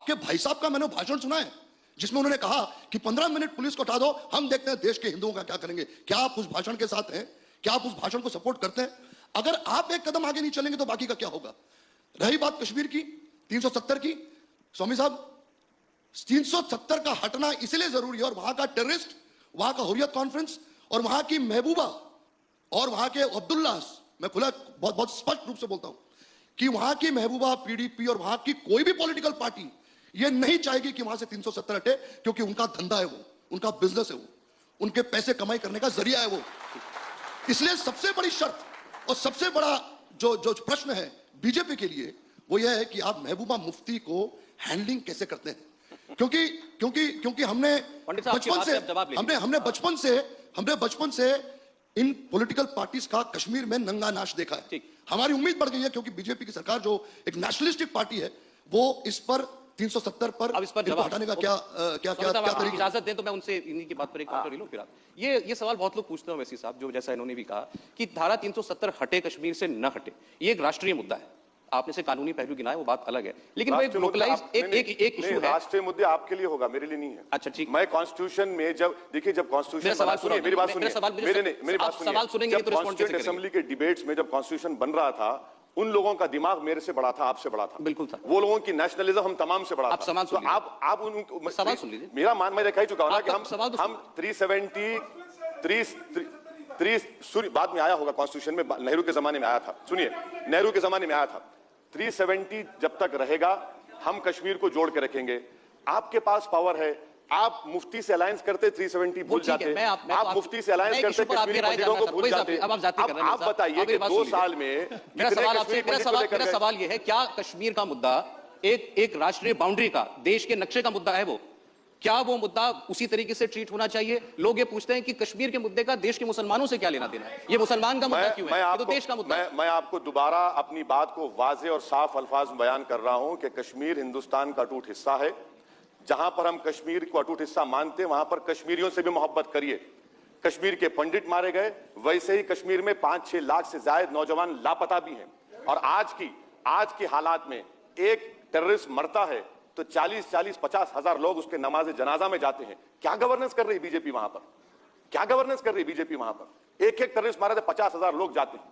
आपके भाई साहब का मैंने भाषण सुना है जिसमें उन्होंने कहा कि 15 मिनट पुलिस को हटा दो, हम देखते हैं देश के हिंदुओं का क्या करेंगे। क्या आप उस भाषण के साथ हैं? क्या आप उस भाषण को सपोर्ट करते हैं? अगर आप एक कदम आगे नहीं चलेंगे तो बाकी का क्या होगा? रही बात कश्मीर की 370 की, स्वामी साहब 370 का हटना इसलिए जरूरी है, और वहां का टेररिस्ट, वहां का हुर्रियत कॉन्फ्रेंस और वहां की महबूबा और वहां के अब्दुल्ला, मैं खुला बहुत बहुत स्पष्ट रूप से बोलता हूं कि वहां की महबूबा, पीडीपी और वहां की कोई भी पॉलिटिकल पार्टी ये नहीं चाहेगी कि वहां से 370 हटे, क्योंकि उनका धंधा है वो, उनका बिजनेस है वो, उनके पैसे कमाई करने का जरिया है वो। इसलिए सबसे बड़ी शर्त और सबसे बड़ा जो प्रश्न है बीजेपी के लिए वो यह है कि आप महबूबा मुफ्ती को हैंडलिंग कैसे करते हैं, क्योंकि हमने बचपन से इन पॉलिटिकल पार्टीज का कश्मीर में नंगा नाच देखा है। हमारी उम्मीद बढ़ गई है क्योंकि बीजेपी की सरकार जो एक नेशनलिस्टिक पार्टी है वो इस पर 370 पर अब इस पर जवाब हटाने का क्या तरीका? इजाजत दें तो मैं उनसे इन्हीं की बात पर एक काउंटर ले लूं। फिर आप ये सवाल बहुत लोग पूछते हैं वैसी साहब, जो जैसा इन्होंने भी कहा कि धारा 370 हटे कश्मीर से न हटे, ये एक राष्ट्रीय मुद्दा है। आपने से कानूनी पहलू गिनाए, वो बात अलग है, लेकिन वो एक लोकलाइज एक इशू है। राष्ट्रीय मुद्दे आपके लिए होगा, मेरे लिए नहीं है। अच्छा ठीक, मैं कॉन्स्टिट्यूशन में जब देखिए, जब कॉन्स्टिट्यूशन मेरी बात सुनिए, सवाल सुनेंगे तो रिस्पॉन्ड कैसे करेंगे? असेंबली के डिबेट्स में जब कॉन्स्टिट्यूशन बन रहा था, उन लोगों का दिमाग मेरे से बड़ा था, आपसे बड़ा था। बिल्कुल था। वो लोगों की नेशनलिज्म हम तमाम से बड़ा था। आप सवाल सुन लीजिए। आप उन सवाल सुन लीजिए। मेरा मान मैं कह चुका हूं ना कि हम 370 बाद में आया होगा कॉन्स्टिट्यूशन में, नेहरू के जमाने में आया था। सुनिए, नेहरू के जमाने में आया था। 370 जब तक रहेगा हम कश्मीर को जोड़ के रखेंगे। आपके पास पावर है, आप मुफ्ती से अलायंस करते 370 भूल जाते, आप मुफ्ती से अलायंस करते कश्मीरी पंडितों को भूल जाते। अब आप बताइए कि 2 साल में मेरा सवाल ये है, क्या कश्मीर का मुद्दा एक राष्ट्रीय बाउंड्री का, देश के नक्शे का मुद्दा है वो? क्या वो मुद्दा उसी तरीके से ट्रीट होना चाहिए? लोग ये पूछते हैं कि कश्मीर के मुद्दे का देश के मुसलमानों से क्या लेना देना है, ये मुसलमान का मुद्दा क्यों है? तो देश का मुद्दा है। मैं आपको दोबारा अपनी बात को वाज़ेह और साफ अल्फाज में बयान कर रहा हूं कि कश्मीर हिंदुस्तान का अटूट हिस्सा है। जहां पर हम कश्मीर को अटूट हिस्सा मानते हैं, वहां पर कश्मीरियों से भी मोहब्बत करिए। कश्मीर के पंडित मारे गए, वैसे ही कश्मीर में 5-6 लाख से ज्यादा नौजवान लापता भी हैं। और आज की हालात में एक टेररिस्ट मरता है तो 40-50 हजार लोग उसके नमाज जनाजा में जाते हैं। क्या गवर्नेंस कर रही बीजेपी वहां पर? क्या गवर्नेंस कर रही बीजेपी वहां पर? एक टेररिस्ट मारा था, 50,000 लोग जाते हैं।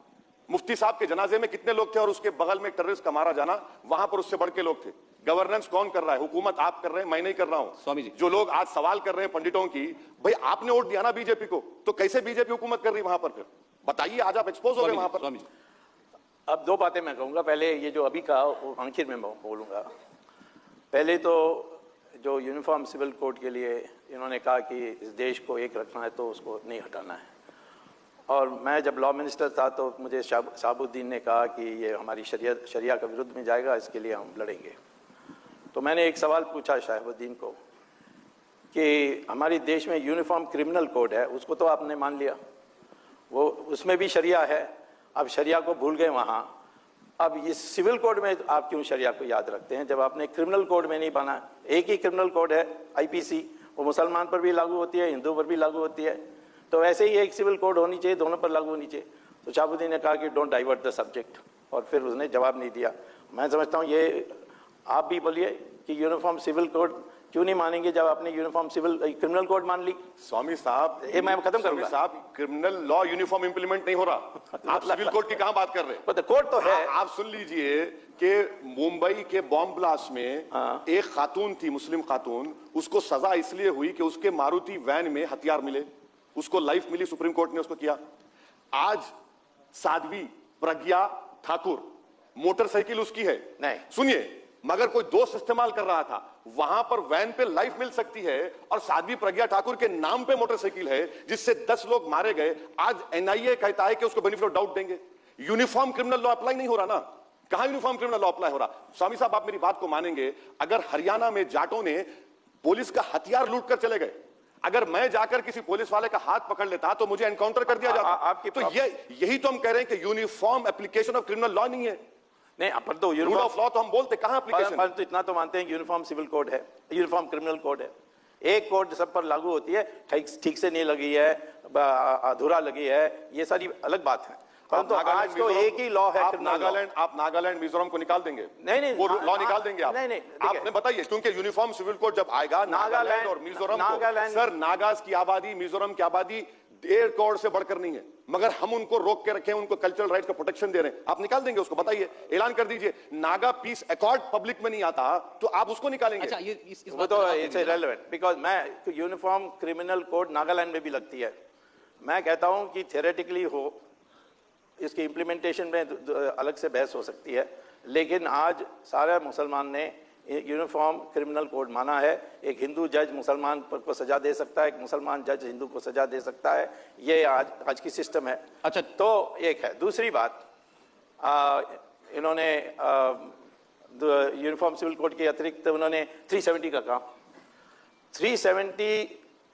मुफ्ती साहब के जनाजे में कितने लोग थे और उसके बगल में एक टेररिस्ट का मारा जाना, वहां पर उससे बढ़ के लोग थे। गवर्नेंस कौन कर रहा है? हुकूमत आप कर रहे हैं, मैं नहीं कर रहा हूं। स्वामी जी, जो लोग आज सवाल कर रहे हैं पंडितों की, भाई आपने वोट दिया ना बीजेपी को, तो कैसे बीजेपी हुकूमत कर रही वहां पर? फिर बताइए, आज आप एक्सपोज हो गए वहां पर। अब 2 बातें मैं कहूंगा। पहले ये जो अभी कहा वो आखिर में बोलूंगा। पहले तो जो यूनिफॉर्म सिविल कोड के लिए इन्होंने कहा कि इस देश को एक रखना है तो उसको नहीं हटाना है, और मैं जब लॉ मिनिस्टर था तो मुझे शहाबुद्दीन ने कहा कि ये हमारी शरिया के विरुद्ध में जाएगा, इसके लिए हम लड़ेंगे। तो मैंने एक सवाल पूछा शहाबुद्दीन को कि हमारे देश में यूनिफॉर्म क्रिमिनल कोड है, उसको तो आपने मान लिया, वो उसमें भी शरिया है, अब शरिया को भूल गए वहाँ। अब इस सिविल कोड में आप क्यों शरिया को याद रखते हैं जब आपने क्रिमिनल कोड में नहीं बना? एक ही क्रिमिनल कोड है आईपीसी, वो मुसलमान पर भी लागू होती है, हिंदू पर भी लागू होती है। तो ऐसे ही एक सिविल कोड होनी चाहिए, दोनों पर लागू होनी चाहिए। तो शहाबुद्दीन ने कहा कि डोंट डाइवर्ट द सब्जेक्ट, और फिर उसने जवाब नहीं दिया। मैं समझता हूँ ये आप भी बोलिए कि यूनिफॉर्म सिविल कोड क्यों नहीं मानेंगे जब आपने यूनिफॉर्म सिविल क्रिमिनल कोड मान ली? स्वामी साहब, मैं खत्म करूंगा साहब, क्रिमिनल लॉ यूनिफॉर्म इंप्लीमेंट नहीं हो रहा। आप सिविल कोड की कहां बात कर रहे हैं? कोड तो है। आप सुन लीजिए कि मुंबई के बॉम्ब ब्लास्ट में एक खातून थी, मुस्लिम खातून, उसको सजा इसलिए हुई कि उसके मारुति वैन में हथियार मिले, उसको लाइफ मिली, सुप्रीम कोर्ट ने उसको किया। आज साध्वी प्रज्ञा ठाकुर, मोटरसाइकिल उसकी है, नहीं सुनिए, मगर कोई दोस्त इस्तेमाल कर रहा था, वहां पर वैन पे लाइफ मिल सकती है, और साध्वी प्रज्ञा ठाकुर के नाम पे मोटरसाइकिल है जिससे 10 लोग मारे गए। आज एनआईए कहता है कि उसको बेनिफिट ऑफ डाउट देंगे। यूनिफॉर्म क्रिमिनल लॉ अप्लाई नहीं हो रहा ना, कहां यूनिफॉर्म क्रिमिनल लॉ अप्लाई हो रहा? स्वामी साहब, आप मेरी बात को मानेंगे, अगर हरियाणा में जाटों ने पुलिस का हथियार लूट कर चले गए, अगर मैं जाकर किसी पुलिस वाले का हाथ पकड़ लेता तो मुझे एनकाउंटर कर दिया जाता। तो यही तो हम कह रहे हैं कि uniform application of criminal law नहीं है। नहीं, अपन तो रूल ऑफ लॉ तो हम बोलते, कहां एप्लीकेशन? तो इतना तो मानते हैं कि यूनिफॉर्म सिविल कोड है, यूनिफॉर्म क्रिमिनल कोड है, एक कोड सब पर लागू होती है। ठीक से नहीं लगी है, अधूरा लगी है, ये सारी अलग बात है। परंतु आज तो एक ही लॉ है। आप criminal law। नागालैंड मिजोरम को निकाल देंगे? नहीं, वो लॉ निकाल देंगे आप? नहीं, देखिए। आपने बताइए, क्योंकि यूनिफॉर्म सिविल कोड जब आएगा नागालैंड और मिजोरम को, सर नागाज की आबादी, मिजोरम की आबादी 1.5 करोड़ से बढ़कर नहीं है, मगर हम उनको रोक के रखे हैं, उनको कल्चरल राइट का प्रोटेक्शन दे रहे हैं। आप निकाल देंगे उसको? बताइए, ऐलान कर दीजिए। नागा पीस अकॉर्ड पब्लिक में नहीं आता तो आप उसको निकालेंगे? अच्छा, ये इस वो बात तो पर आप इट्स इरेलेवेंट, बिकॉज मैं यूनिफॉर्म क्रिमिनल कोड नागालैंड में भी लगती है। मैं कहता हूं कि थियोरेटिकली हो, इसकी इम्प्लीमेंटेशन में अलग से बहस हो सकती है, लेकिन आज सारे मुसलमान ने यूनिफॉर्म क्रिमिनल कोड माना है। एक हिंदू जज मुसलमान को सजा दे सकता है, एक मुसलमान जज हिंदू को सजा दे सकता है। ये आज की सिस्टम है। अच्छा, तो एक है। दूसरी बात, इन्होंने यूनिफॉर्म सिविल कोड के अतिरिक्त उन्होंने 370 का कहा। 370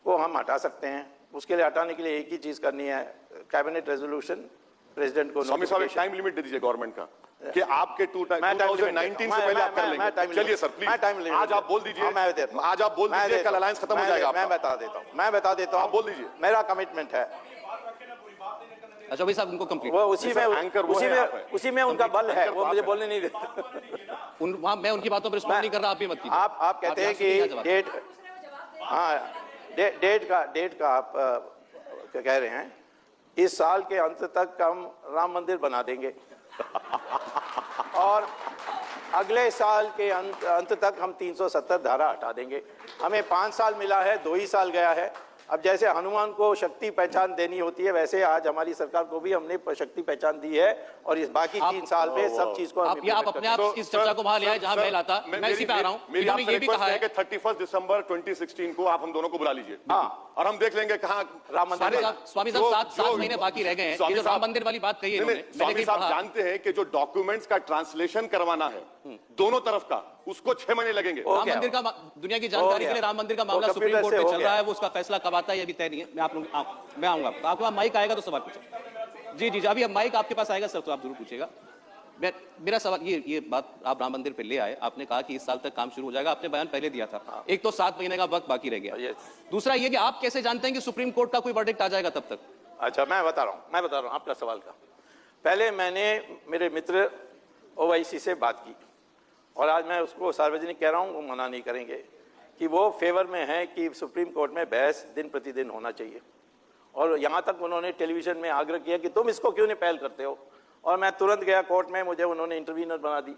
को हम हटा सकते हैं। उसके लिए हटाने के लिए एक ही चीज करनी है, कैबिनेट रेजोल्यूशन प्रेसिडेंट को। स्वामी साहब, टाइम लिमिट दे दीजिए गवर्नमेंट का कि आपके 2019 से पहले आप कर लेंगे। चलिए सर प्लीज, आज आप बोल दीजिए, आज आप बोल दीजिए, कल अलायंस खत्म हो जाएगा। मैं बता देता हूं, आप बोल दीजिए। मेरा कमिटमेंट है। अच्छा भाई साहब, उनको कंप्लीट वो उसी में उनका बल है, वो मुझे बोलने नहीं देते। मैं उनकी बातों पर रिस्पॉन्ड नहीं कर रहा, आप भी मत कीजिए। आप कहते हैं कि डेट का आप कह रहे हैं, इस साल के अंत तक हम राम मंदिर बना देंगे और अगले साल के अंत तक हम 370 धारा हटा देंगे। हमें 5 साल मिला है, 2 ही साल गया है। अब जैसे हनुमान को शक्ति पहचान देनी होती है, वैसे आज हमारी सरकार को भी हमने शक्ति पहचान दी है और इस बाकी 3 साल में सब चीज को आप अपने आप इस चर्चा को वहां ले आए जहां मैं लाता। मैं इसी पे आ रहा हूं। मेरी ये भी कहा है कि 31 दिसंबर 2016 को आप हम दोनों को बुला लीजिए। हाँ, और हम देख लेंगे कहां राम मंदिर। स्वामी साहब 7 महीने बाकी रह गए हैं। ये जो राम मंदिर वाली बात कही है, स्वामी साहब जानते हैं कि जो डॉक्यूमेंट्स का ट्रांसलेशन करवाना है दोनों तरफ का, उसको 6 महीने लगेंगे। राम मंदिर का दुनिया की जानकारी के लिए राम मंदिर का मामला सुप्रीम कोर्ट में चल रहा है। वो उसका फैसला कब आता है ये अभी तय नहीं है। मैं आऊंगा, आपके पास माइक आएगा तो सवाल पूछो। जी, अभी माइक आपके पास आएगा सर, तो आप जरूर पूछेगा। मेरा सवाल ये बात आप राम मंदिर पे ले आए, आपने कहा कि इस साल तक काम शुरू हो जाएगा, आपने बयान पहले दिया था। एक तो 7 महीने का वक्त बाकी रह गया। दूसरा ये कि आप कैसे जानते हैं कि सुप्रीम कोर्ट का कोई वर्डिक्ट आ जाएगा तब तक? अच्छा, मैं बता रहा हूं आपका सवाल का। पहले मैंने मेरे मित्र ओवैसी से बात की और आज मैं उसको सार्वजनिक कह रहा हूं, वो मना नहीं करेंगे कि वो फेवर में है कि सुप्रीम कोर्ट में बहस दिन प्रतिदिन होना चाहिए। और यहां तक उन्होंने टेलीविजन में आग्रह किया कि तुम इसको क्यों नहीं पहल करते हो, और मैं तुरंत गया कोर्ट में, मुझे उन्होंने इंटरवीनर बना दी।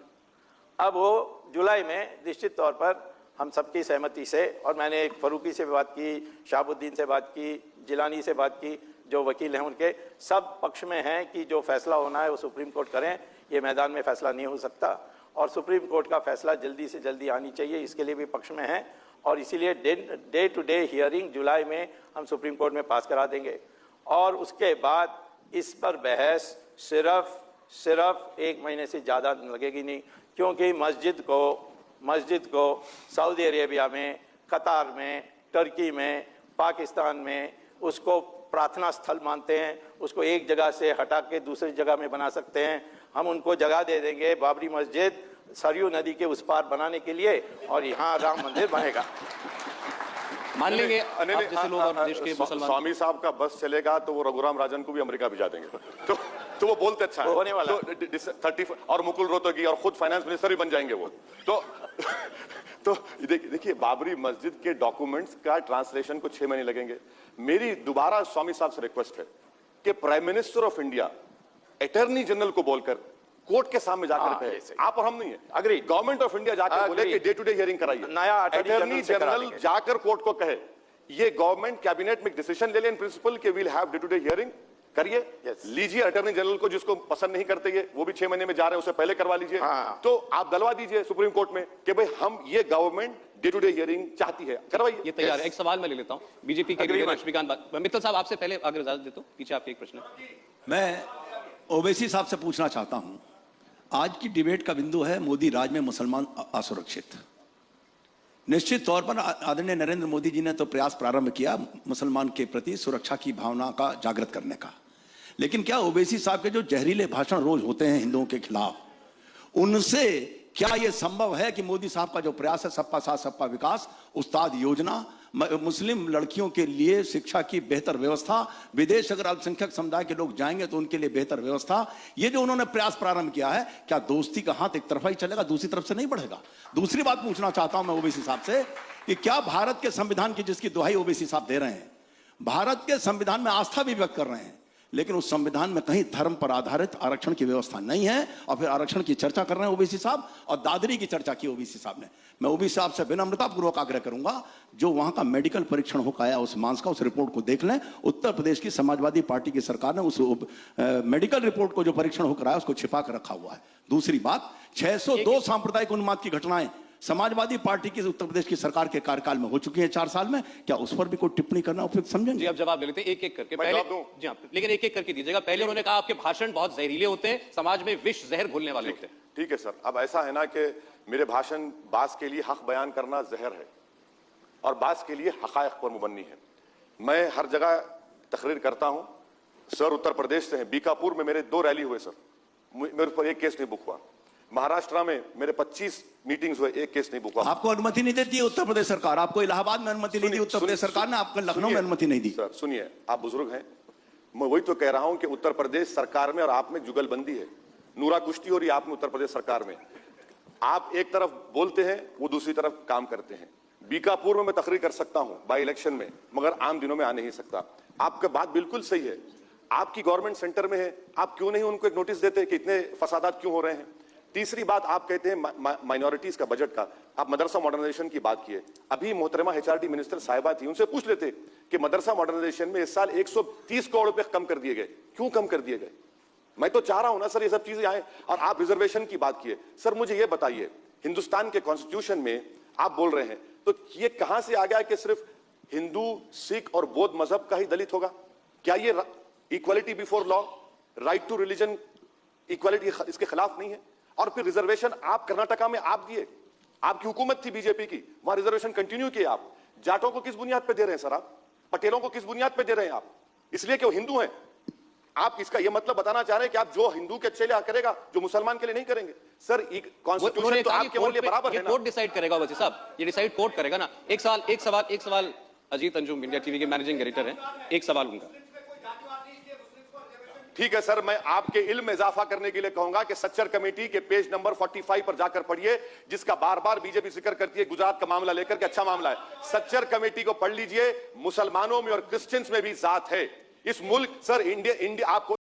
अब वो जुलाई में निश्चित तौर पर हम सबकी सहमति से, और मैंने एक फरूकी से बात की, शाहबुद्दीन से बात की, जिलानी से बात की, जो वकील हैं उनके, सब पक्ष में हैं कि जो फैसला होना है वो सुप्रीम कोर्ट करें। ये मैदान में फैसला नहीं हो सकता और सुप्रीम कोर्ट का फैसला जल्दी से जल्दी आनी चाहिए, इसके लिए भी पक्ष में है। और इसीलिए डे टू डे हियरिंग जुलाई में हम सुप्रीम कोर्ट में पास करा देंगे और उसके बाद इस पर बहस सिर्फ 1 महीने से ज़्यादा लगेगी नहीं, क्योंकि मस्जिद को सऊदी अरेबिया में, कतार में, टर्की में, पाकिस्तान में उसको प्रार्थना स्थल मानते हैं। उसको एक जगह से हटा के दूसरी जगह में बना सकते हैं। हम उनको जगह दे देंगे बाबरी मस्जिद सरयू नदी के उस पार बनाने के लिए और यहाँ राम मंदिर बनेगा। मान लेंगे आप जैसे लोग और देश के मुसलमान। स्वामी साहब का बस चलेगा तो वो रघुराम राजन को भी अमेरिका भेजा देंगे। तो वो बोलते अच्छा है, होने वाला। 30 और मुकुल रोहतगी और खुद फाइनेंस मिनिस्टर भी बन जाएंगे वो। तो देखिए, बाबरी मस्जिद के डॉक्यूमेंट्स का ट्रांसलेशन को 6 महीने लगेंगे। मेरी दोबारा स्वामी साहब से रिक्वेस्ट है कि prime minister of India attorney general को बोलकर कोर्ट के सामने जाकर कहे, आप और हम नहीं है, अग्री, गवर्नमेंट ऑफ इंडिया जाकर बोले कि डे टू डे हियरिंग कराइए। नया अटॉर्नी जनरल जाकर कोर्ट को कहे, ये गवर्नमेंट कैबिनेट में डिसीजन ले ले इन प्रिंसिपल कि we'll have day to day hearing, करिए। लीजिए अटॉर्नी जनरल को, जिसको पसंद नहीं करते ये, वो भी 6 महीने में जा रहे हैं, उससे पहले करवा लीजिए। तो आप दलवा दीजिए सुप्रीम कोर्ट में कि भाई हम ये government day to day hearing चाहती है, करवाइए। ये तैयार है। एक सवाल मैं ले लेता हूं बीजेपी के लक्ष्मीकांत मित्तल साहब, आपसे पहले अगर इजाजत देते हो, पीछे आपके एक प्रश्न। मैं ओवैसी साहब से पूछना चाहता हूं, आज की डिबेट का बिंदु है मोदी राज में मुसलमान असुरक्षित। निश्चित तौर पर आदरणीय नरेंद्र मोदी जी ने तो प्रयास प्रारंभ किया मुसलमान के प्रति सुरक्षा की भावना का जागृत करने का, लेकिन क्या ओवैसी साहब के जो जहरीले भाषण रोज होते हैं हिंदुओं के खिलाफ, उनसे क्या यह संभव है कि मोदी साहब का जो प्रयास है सबका साथ सबका विकास, उस्ताद योजना, मुस्लिम लड़कियों के लिए शिक्षा की बेहतर व्यवस्था, विदेश अगर अल्पसंख्यक समुदाय के लोग जाएंगे तो उनके लिए बेहतर व्यवस्था, ये जो उन्होंने प्रयास प्रारंभ किया है, क्या दोस्ती का हाथ एक तरफा ही चलेगा, दूसरी तरफ से नहीं बढ़ेगा? दूसरी बात पूछना चाहता हूं मैं ओबीसी साहब से कि क्या भारत के संविधान की जिसकी दुहाई ओबीसी साहब दे रहे हैं, भारत के संविधान में आस्था भी व्यक्त कर रहे हैं, लेकिन उस संविधान में कहीं धर्म पर आधारित आरक्षण की व्यवस्था नहीं है, और फिर आरक्षण की चर्चा कर रहे हैं ओबीसी साहब, और दादरी की चर्चा की ओबीसी साहब ने। मैं ओबीसी साहब से विनम्रतापूर्वक आग्रह करूंगा, जो वहां का मेडिकल परीक्षण होकर आया उस मांस का, उस रिपोर्ट को देख लें। उत्तर प्रदेश की समाजवादी पार्टी की सरकार ने उस मेडिकल रिपोर्ट को जो परीक्षण होकर आया उसको छिपा कर रखा हुआ है। दूसरी बात, 602 सांप्रदायिक उन्माद की घटनाएं समाजवादी पार्टी की उत्तर प्रदेश की सरकार के कार्यकाल में हो चुकी है 4 साल में, क्या उस पर भी कोई टिप्पणी करना उपयुक्त समझेंगे? जी, आप जवाब ले लेते हैं एक एक करके। पहले जी हाँ, लेकिन एक एक करके दीजिएगा। पहले उन्होंने कहा आपके भाषण बहुत जहरीले होते हैं, समाज में विष जहर घोलने वाले होते हैं। ठीक है सर, अब ऐसा है ना कि मेरे भाषण बास के लिए हक बयान करना जहर है और बास के लिए हकायक पर मुबन्नी है। मैं हर जगह तकरीर करता हूं। सर उत्तर प्रदेश से हैं, बीकापुर में मेरे 2 रैली हुए सर, मेरे पर एक केस नहीं बुक हुआ। महाराष्ट्र में मेरे 25 मीटिंग्स हुए, एक केस नहीं बुक हुआ। आपको अनुमति नहीं देती है उत्तर प्रदेश सरकार, आपको इलाहाबाद में अनुमति नहीं दी उत्तर प्रदेश सरकार ने, आपको लखनऊ में अनुमति नहीं दी। सर सुनिए, आप बुजुर्ग हैं, मैं वही तो कह रहा हूं कि उत्तर प्रदेश सरकार में और आप में जुगलबंदी है, नूरा कुश्ती हो रही है आप में उत्तर प्रदेश सरकार में। आप एक तरफ बोलते हैं, वो दूसरी तरफ काम करते हैं। बीकापुर में मैं तकरीर कर सकता हूं बाई इलेक्शन में, मगर आम दिनों में आ नहीं सकता। आपका बात बिल्कुल सही है, आपकी गवर्नमेंट सेंटर में है, आप क्यों नहीं उनको एक नोटिस देते कि इतने फसादात क्यों हो रहे हैं? तीसरी बात, आप कहते हैं माइनॉरिटीज का बजट का, आप मदरसा मॉडर्नाइजेशन की बात किए। अभी मोहतरमा एचआरडी मिनिस्टर साहिबा थी, उनसे पूछ लेते कि मदरसा मॉडर्नाइजेशन में इस साल 130 करोड़ रुपए कम कर दिए गए, क्यों कम कर दिए गए? मैं तो चाह रहा हूं ना सर ये सब चीजें आए। और आप रिजर्वेशन की बात किए, सर मुझे ये बताइए, हिंदुस्तान के कॉन्स्टिट्यूशन में आप बोल रहे हैं, तो ये कहां से आ गया कि सिर्फ हिंदू, सिख और बौद्ध मजहब का ही दलित होगा? क्या ये equality before law, right to religion equality इसके खिलाफ नहीं है? और फिर रिजर्वेशन आप कर्नाटका में आप दिए, आपकी हुकूमत थी बीजेपी की, वहां रिजर्वेशन कंटिन्यू किए आप। जाटों को किस बुनियाद पे दे रहे हैं सर आप? पटेलों को किस बुनियाद पे दे रहे हैं आप? इसलिए कि वो हिंदू हैं? आप इसका यह मतलब बताना चाह रहे हैं कि आप जो हिंदू के अच्छे लिए करेगा, जो मुसलमान के लिए नहीं करेंगे? सर कॉन्स्टिट्यूशन तो आपके लिए बराबर है ना? कोर्ट डिसाइड करेगा वैसे साहब, ये डिसाइड कोर्ट करेगा ना। एक सवाल अजीत अंजुम इंडिया टीवी के मैनेजिंग एडिटर हैं, एक सवाल उनका। ठीक है सर, मैं आपके इल्म में इजाफा करने के लिए कहूंगा कि सच्चर कमेटी के पेज नंबर 45 पर जाकर पढ़िए, जिसका बार बार बीजेपी जिक्र करती है गुजरात का मामला लेकर के, अच्छा मामला है। सच्चर कमेटी को पढ़ लीजिए, मुसलमानों में और क्रिश्चियंस में भी जात है इस मुल्क। सर इंडिया आपको